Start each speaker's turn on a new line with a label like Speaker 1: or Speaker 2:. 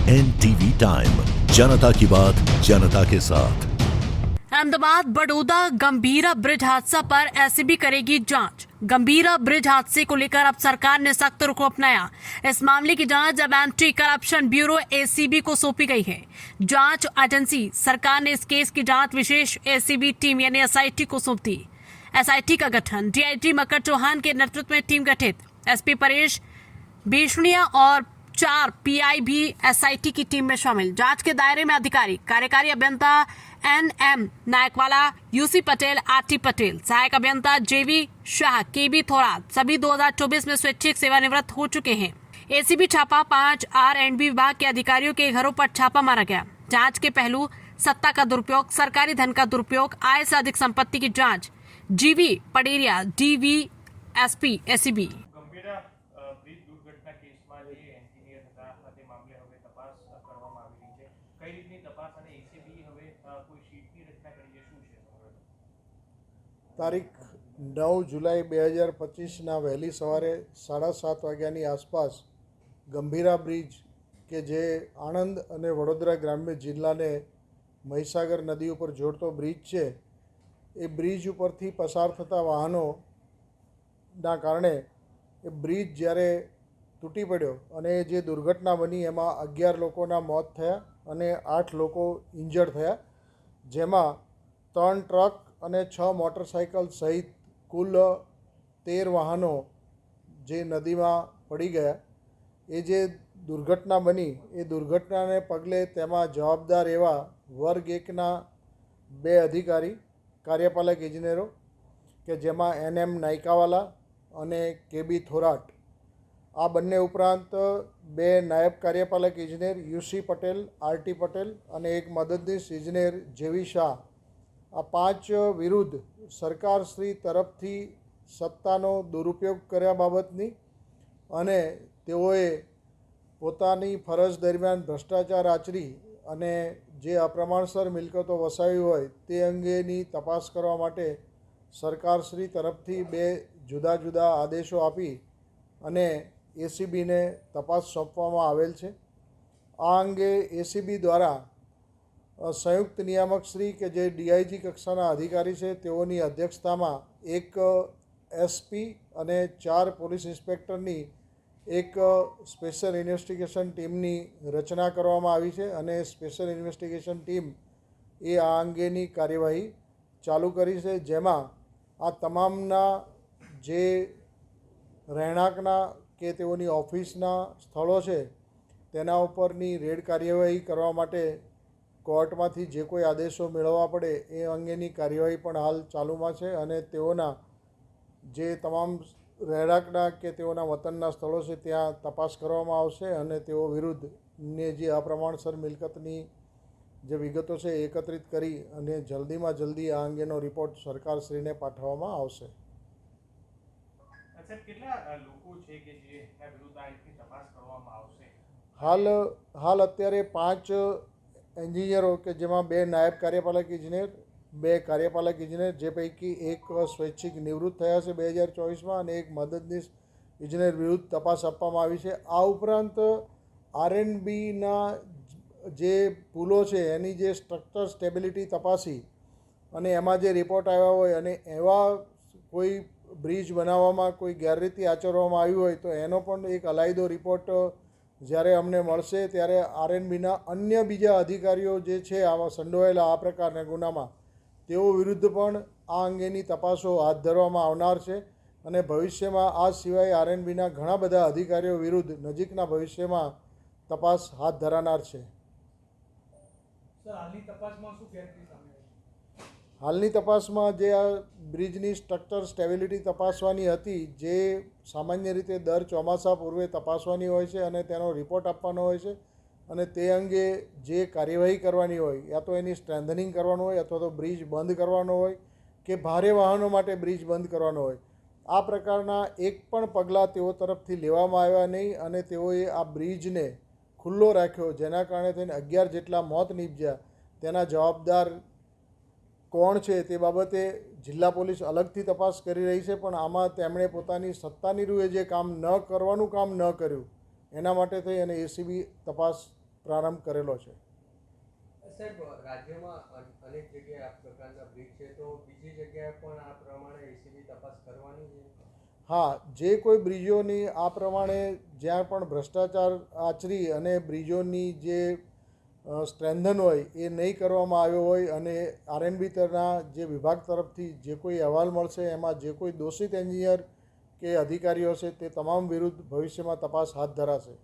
Speaker 1: NTV time, जनता की बात जनता के साथ।
Speaker 2: अहमदाबाद बड़ौदा गंभीरा ब्रिज हादसा पर एसीबी करेगी जांच। गंभीरा ब्रिज हादसे को लेकर अब सरकार ने सख्त रुख अपनाया। इस मामले की जांच अब एंटी करप्शन ब्यूरो एसीबी को सौंपी गई है। जांच एजेंसी सरकार ने इस केस की जांच विशेष एसीबी टीम यानी एसआईटी को सौंप दी। एसआईटी का गठन डीआईजी मकर चौहान के नेतृत्व में टीम गठित। एसपी परेश बेशनिया और 4 पीआई भी एसआईटी की टीम में शामिल। जांच के दायरे में अधिकारी कार्यकारी अभियंता NM Nayakwala, UC Patel, RT Patel, सहायक अभियंता जेवी शाह, केबी थोरात सभी 2024 में स्वैच्छिक सेवानिवृत्त हो चुके हैं। एसीबी छापा 5 आर&बी विभाग के अधिकारियों के घरों पर छापा मारा गया। जांच के पहलू सत्ता का दुरुपयोग, सरकारी धन का दुरुपयोग, आय से अधिक संपत्ति की जांच। जीवी पडेरिया, डीवीएसपी एसीबी।
Speaker 3: ગંભીરા બ્રિજ દુર્ઘટના કેસમાં જે એન્જિનિયર હતા તે મામલે હવે તપાસ કરવામાં આવી રહી છે. કઈ રીતની તપાસ અને એસીબી હવે કોઈ શીટની રચના કરી છે, શું છે?
Speaker 4: તારીખ 9 જુલાઈ 2025ના વહેલી સવારે 7:30 વાગ્યાની આસપાસ ગંભીરા બ્રિજ કે જે આણંદ અને વડોદરા ગ્રામ્ય જિલ્લાને મહીસાગર નદી ઉપર જોડતો બ્રિજ છે, એ બ્રિજ ઉપરથી પસાર થતા વાહનોના કારણે એ બ્રિજ જ્યારે તૂટી પડ્યો અને જે દુર્ઘટના બની એમાં 11 લોકોના મોત થયા અને 8 લોકો ઇન્જર્ડ થયા, જેમાં 3 ટ્રક અને 6 મોટરસાઇકલ સહિત કુલ 13 વાહનો જે નદીમાં પડી ગયા. એ જે દુર્ઘટના બની એ દુર્ઘટનાને પગલે તેમાં જવાબદાર એવા વર્ગ 1ના 2 અધિકારી કાર્યપાલક ઇજનેરો કે જેમાં એનએમ નાયકાવાલા અને કેબી થોરાટ, આ બંને ઉપરાંત 2 નાયબ કાર્યપાલક ઇજનેર યુસી પટેલ, આરટી પટેલ અને એક મદદનીશ ઇજનેર જેવી શાહ, આ 5 વિરુદ્ધ સરકારશ્રી તરફથી સત્તાનો દુરુપયોગ કર્યા બાબતની અને તેઓએ પોતાની ફરજ દરમિયાન ભ્રષ્ટાચાર આચરી અને જે અપ્રમાણસર મિલકતો વસાવી હોય તે અંગેની તપાસ કરવા માટે સરકારશ્રી તરફથી 2 જુદા જુદા આદેશો આપી અને એસીબીને તપાસ સોંપવામાં આવેલ છે. આ અંગે એસીબી દ્વારા સંયુક્ત નિયામકશ્રી કે જે ડીઆઈજી કક્ષાના અધિકારી છે તેઓની અધ્યક્ષતામાં એક એસપી અને 4 પોલીસ ઇન્સ્પેક્ટરની એક સ્પેશિયલ ઇન્વેસ્ટિગેશન ટીમની રચના કરવામાં આવી છે અને સ્પેશિયલ ઇન્વેસ્ટિગેશન ટીમ એ આ અંગેની કાર્યવાહી ચાલુ કરી છે, જેમાં આ તમામના જે રહેણાંકના કે તેઓની ઓફિસના સ્થળો છે તેના ઉપરની રેડ કાર્યવાહી કરવા માટે કોર્ટમાંથી જે કોઈ આદેશો મેળવવા પડે એ અંગેની કાર્યવાહી પણ હાલ ચાલુમાં છે અને તેઓના જે તમામ રહેણાંકના કે તેઓના વતનના સ્થળો છે ત્યાં તપાસ કરવામાં આવશે અને તેઓ વિરુદ્ધને જે અપ્રમાણસર મિલકતની જે વિગતો છે એકત્રિત કરી અને જલ્દીમાં જલ્દી આ અંગેનો રિપોર્ટ સરકારશ્રીને પાઠવવામાં આવશે.
Speaker 3: કેટલા લોકો છે કે જેના વિરુદ્ધ આ રીતની તપાસ કરવામાં આવશે?
Speaker 4: હાલ અત્યારે 5 એન્જિનિયરો કે જેમાં 2 નાયબ કાર્યપાલક ઇજનેર, 2 કાર્યપાલક ઇજનેર, જે પૈકી એક સ્વૈચ્છિક નિવૃત્ત થયા છે 2024માં અને એક મદદનીશ ઇજનેર વિરુદ્ધ તપાસ આપવામાં આવી છે. આ ઉપરાંત આર&બીના જે પુલો છે એની જે સ્ટ્રક્ચર સ્ટેબિલિટી તપાસી અને એમાં જે રિપોર્ટ આવ્યા હોય અને એવા કોઈ બ્રિજ બનાવવામાં કોઈ ગેરરીતિ આચરવામાં આવી હોય તો એનો પણ એક અલાયદો રિપોર્ટ જ્યારે અમને મળશે ત્યારે આર&બીના અન્ય બીજા અધિકારીઓ જે છે આમાં સંડોવાયેલા આ પ્રકારના ગુનામાં તેઓ વિરુદ્ધ પણ આ અંગેની તપાસો હાથ ધરવામાં આવનાર છે અને ભવિષ્યમાં આ સિવાય આર&બીના ઘણા બધા અધિકારીઓ વિરુદ્ધ નજીકના ભવિષ્યમાં તપાસ હાથ ધરાનાર છે. હાલની તપાસમાં જે આ બ્રિજની સ્ટ્રક્ચર સ્ટેબિલિટી તપાસવાની હતી, જે સામાન્ય રીતે દર ચોમાસા પૂર્વે તપાસવાની હોય છે અને તેનો રિપોર્ટ આપવાનો હોય છે અને તે અંગે જે કાર્યવાહી કરવાની હોય, યા તો એની સ્ટ્રેન્થનિંગ કરવાનું હોય અથવા તો બ્રિજ બંધ કરવાનો હોય કે ભારે વાહનો માટે બ્રિજ બંધ કરવાનો હોય, આ પ્રકારના એક પણ પગલાં તેઓ તરફથી લેવામાં આવ્યા નહીં અને તેઓએ આ બ્રિજને ખુલ્લો રાખ્યો, જેના કારણે થઈને 11 જેટલા મોત નીપજ્યા. તેના જવાબદાર કોણ છે તે બાબતે જિલ્લા પોલીસ અલગથી તપાસ કરી રહી છે, પણ આમાં તેમણે પોતાની સત્તાની રૂએ જે કામ ન કરવાનું કામ ન કર્યું એના માટે થઈ અને એસીબી તપાસ પ્રારંભ કરેલો છે.
Speaker 5: સાહેબ, રાજ્યમાં અનેક જગ્યાએ આ પ્રકારના બ્રિજ છે, તો બીજી જગ્યાએ પણ આ પ્રમાણે એસીબી તપાસ કરવાની છે?
Speaker 4: હા, જે કોઈ બ્રિજોની આ પ્રમાણે જ્યાં પણ ભ્રષ્ટાચાર આચરી અને બ્રિજોની જે સ્ટ્રેન્થન હોય એ નહીં કરવામાં આવ્યો હોય અને આરએનબી તરના જે વિભાગ તરફથી જે કોઈ અહેવાલ મળશે એમાં જે કોઈ દોષિત એન્જિનિયર કે અધિકારીઓ છે તે તમામ વિરુદ્ધ ભવિષ્યમાં તપાસ હાથ ધરાશે.